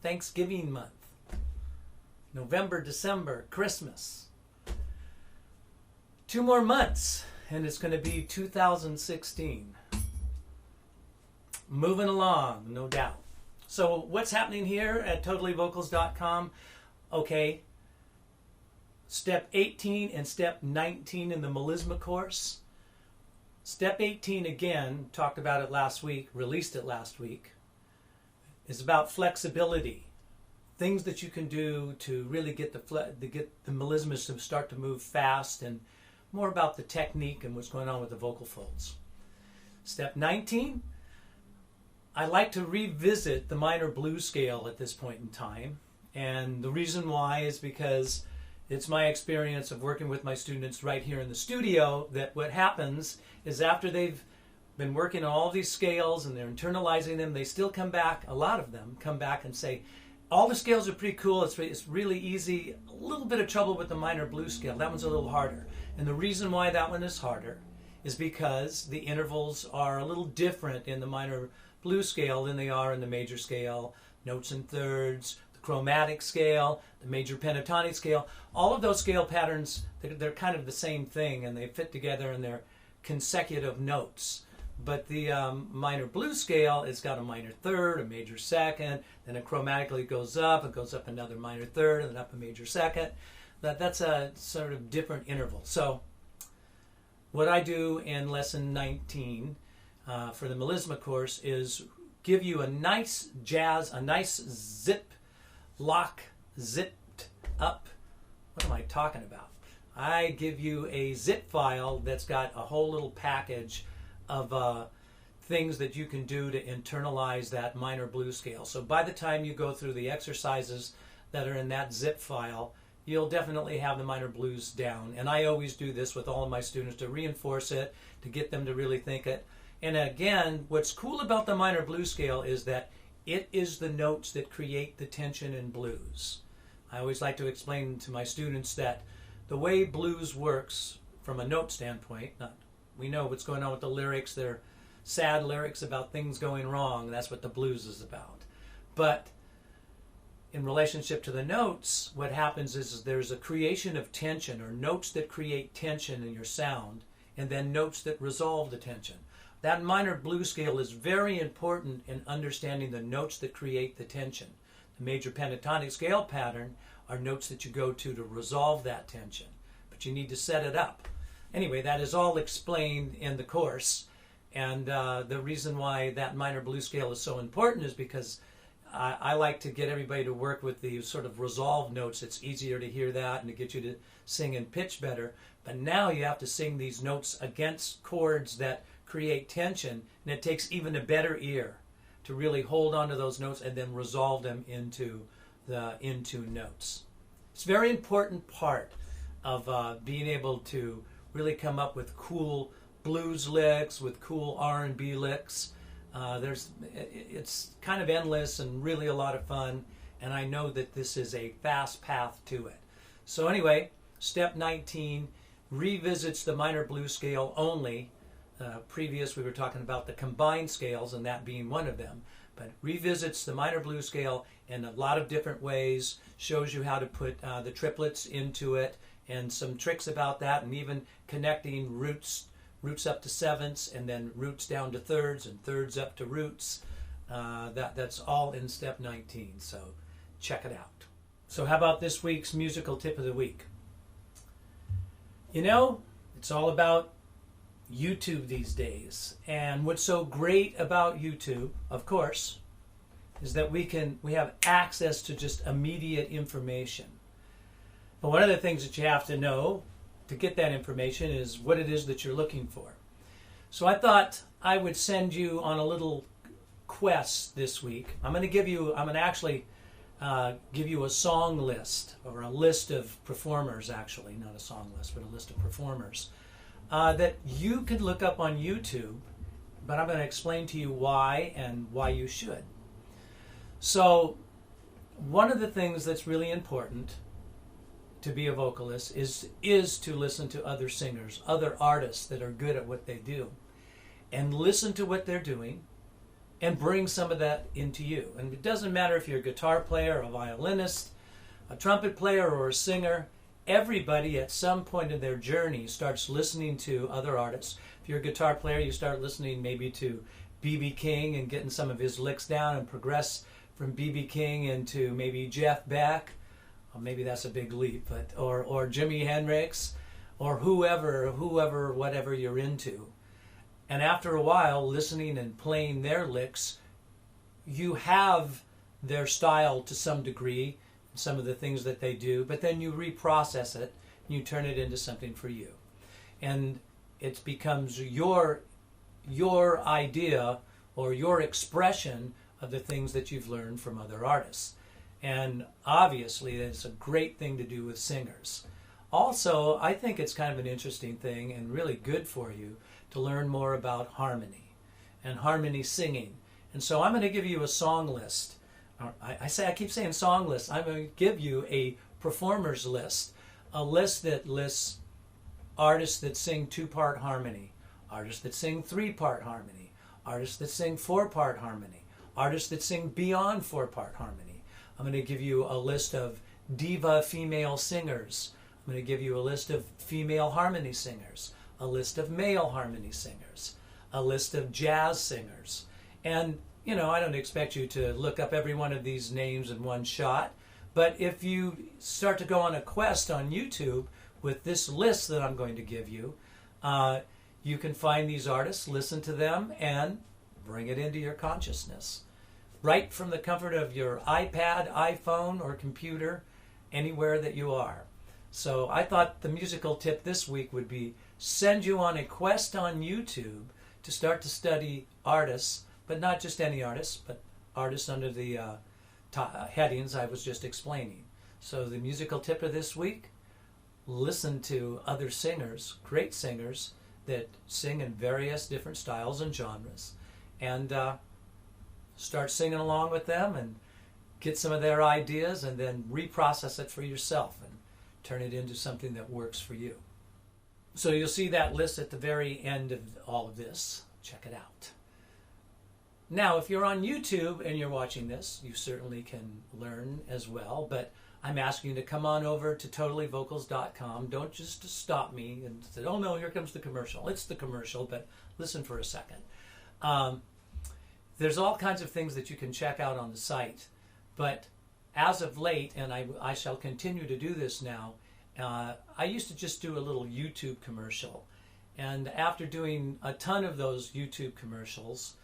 Thanksgiving month. November, December, Christmas. 2 more months and it's going to be 2016. Moving along, no doubt. So what's happening here at totallyvocals.com? Okay, step 18 and step 19 in the Melisma Course. Step 18, again, talked about it last week, released it last week, is about flexibility. Things that you can do to really get the melismas to start to move fast, and more about the technique and what's going on with the vocal folds. Step 19, I like to revisit the minor blues scale at this point in time. And the reason why is because it's my experience of working with my students right here in the studio that what happens is after they've been working on all these scales and they're internalizing them, they still come back, a lot of them come back and say, all the scales are pretty cool, it's really easy, a little bit of trouble with the minor blues scale, that one's a little harder. And the reason why that one is harder is because the intervals are a little different in the minor blues scale than they are in the major scale, notes and thirds, the chromatic scale, the major pentatonic scale. All of those scale patterns, they're kind of the same thing and they fit together and they're consecutive notes. But the minor blues scale, it's got a minor third, a major second, then it chromatically goes up, it goes up another minor third, and then up a major second. That's a sort of different interval. So what I do in lesson 19 for the Melisma course is give you a nice jazz, a nice zip, lock, zipped up. What am I talking about? I give you a zip file that's got a whole little package of things that you can do to internalize that minor blues scale. So by the time you go through the exercises that are in that zip file, you'll definitely have the minor blues down. And I always do this with all of my students to reinforce it, to get them to really think it. And again, what's cool about the minor blues scale is that it is the notes that create the tension in blues. I always like to explain to my students that the way blues works from a note standpoint, we know what's going on with the lyrics. They're sad lyrics about things going wrong. That's what the blues is about. But in relationship to the notes, what happens is there's a creation of tension, or notes that create tension in your sound, and then notes that resolve the tension. That minor blues scale is very important in understanding the notes that create the tension. The major pentatonic scale pattern are notes that you go to resolve that tension, but you need to set it up. Anyway, that is all explained in the course, and the reason why that minor blues scale is so important is because I like to get everybody to work with the sort of resolved notes. It's easier to hear that and to get you to sing and pitch better, but now you have to sing these notes against chords that create tension, and it takes even a better ear to really hold on to those notes and then resolve them into notes. It's a very important part of being able to really come up with cool blues licks, with cool R&B licks. It's kind of endless and really a lot of fun, and I know that this is a fast path to it. So anyway, step 19 revisits the minor blues scale only. Previous we were talking about the combined scales and that being one of them, but revisits the minor blues scale in a lot of different ways, shows you how to put the triplets into it and some tricks about that, and even connecting roots up to sevenths and then roots down to thirds and thirds up to roots. That's all in step 19, so check it out. So how about this week's musical tip of the week? You know, it's all about YouTube these days, and what's so great about YouTube, of course, is that we have access to just immediate information. But one of the things that you have to know to get that information is what it is that you're looking for. So I thought I would send you on a little quest this week. I'm going to actually give you a song list, or a list of performers, actually, not a song list, but a list of performers that you could look up on YouTube, but I'm going to explain to you why and why you should. So one of the things that's really important to be a vocalist is to listen to other singers, other artists that are good at what they do, and listen to what they're doing, and bring some of that into you. And it doesn't matter if you're a guitar player, a violinist, a trumpet player, or a singer. Everybody at some point in their journey starts listening to other artists. If you're a guitar player, you start listening maybe to B.B. King and getting some of his licks down and progress from B.B. King into maybe Jeff Beck. Or maybe that's a big leap, but or Jimi Hendrix, or whoever, whatever you're into. And after a while, listening and playing their licks, you have their style to some degree, some of the things that they do, but then you reprocess it, and you turn it into something for you. And it becomes your idea or your expression of the things that you've learned from other artists. And obviously, it's a great thing to do with singers. Also, I think it's kind of an interesting thing and really good for you to learn more about harmony and harmony singing. And so I'm going to give you a song list. I keep saying song list. I'm going to give you a performers list, a list that lists artists that sing 2-part harmony, artists that sing 3-part harmony, artists that sing 4-part harmony, artists that sing beyond 4-part harmony. I'm going to give you a list of diva female singers. I'm going to give you a list of female harmony singers, a list of male harmony singers, a list of jazz singers. And, you know, I don't expect you to look up every one of these names in one shot, but if you start to go on a quest on YouTube with this list that I'm going to give you, you can find these artists, listen to them, and bring it into your consciousness. Right from the comfort of your iPad, iPhone, or computer, anywhere that you are. So I thought the musical tip this week would be send you on a quest on YouTube to start to study artists, but not just any artists, but artists under the headings I was just explaining. So the musical tip of this week, listen to other singers, great singers, that sing in various different styles and genres, and start singing along with them and get some of their ideas and then reprocess it for yourself and turn it into something that works for you. So you'll see that list at the very end of all of this. Check it out. Now, if you're on YouTube and you're watching this, you certainly can learn as well, but I'm asking you to come on over to totallyvocals.com. Don't just stop me and say, oh no, here comes the commercial. It's the commercial, but listen for a second. There's all kinds of things that you can check out on the site, but as of late, and I shall continue to do this now, I used to just do a little YouTube commercial. And after doing a ton of those YouTube commercials,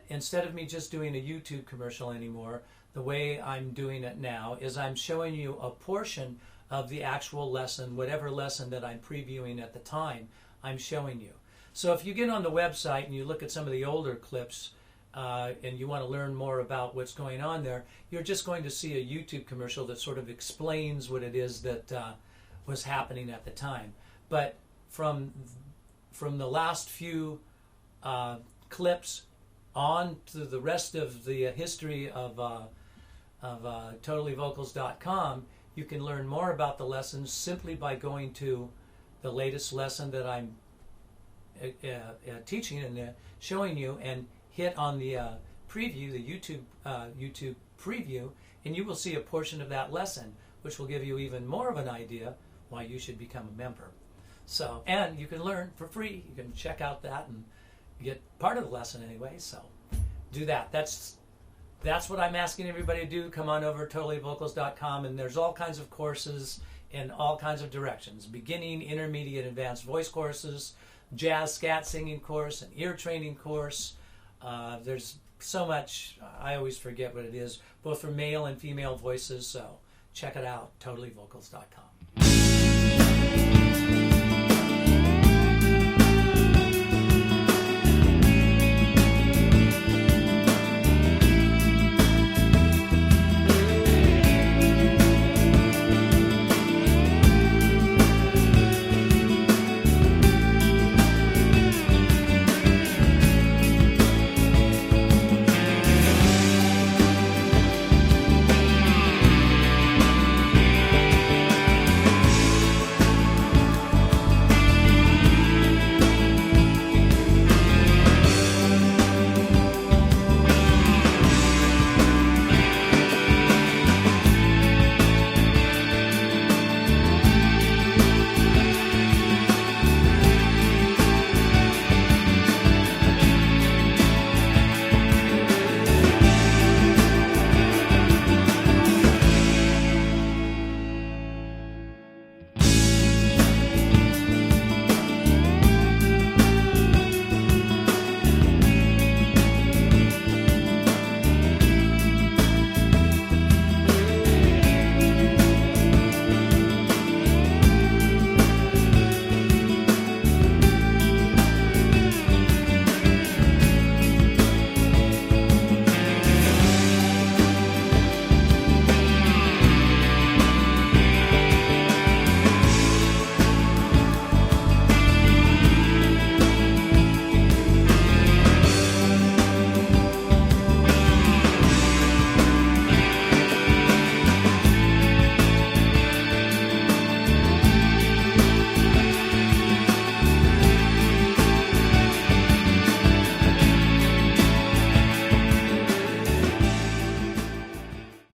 instead of me just doing a YouTube commercial anymore, the way I'm doing it now is I'm showing you a portion of the actual lesson, whatever lesson that I'm previewing at the time, I'm showing you. So if you get on the website and you look at some of the older clips and you want to learn more about what's going on there, you're just going to see a YouTube commercial that sort of explains what it is that was happening at the time. But from the last few clips on to the rest of the history of totallyvocals.com, you can learn more about the lessons simply by going to the latest lesson that I'm teaching and showing you, and hit on the preview, the YouTube preview, and you will see a portion of that lesson, which will give you even more of an idea why you should become a member. So, and you can learn for free. You can check out that and get part of the lesson anyway. So, do that. That's what I'm asking everybody to do. Come on over to totallyvocals.com, and there's all kinds of courses in all kinds of directions: beginning, intermediate, advanced voice courses, jazz scat singing course, an ear training course. There's so much, I always forget what it is, both for male and female voices, so check it out, totallyvocals.com.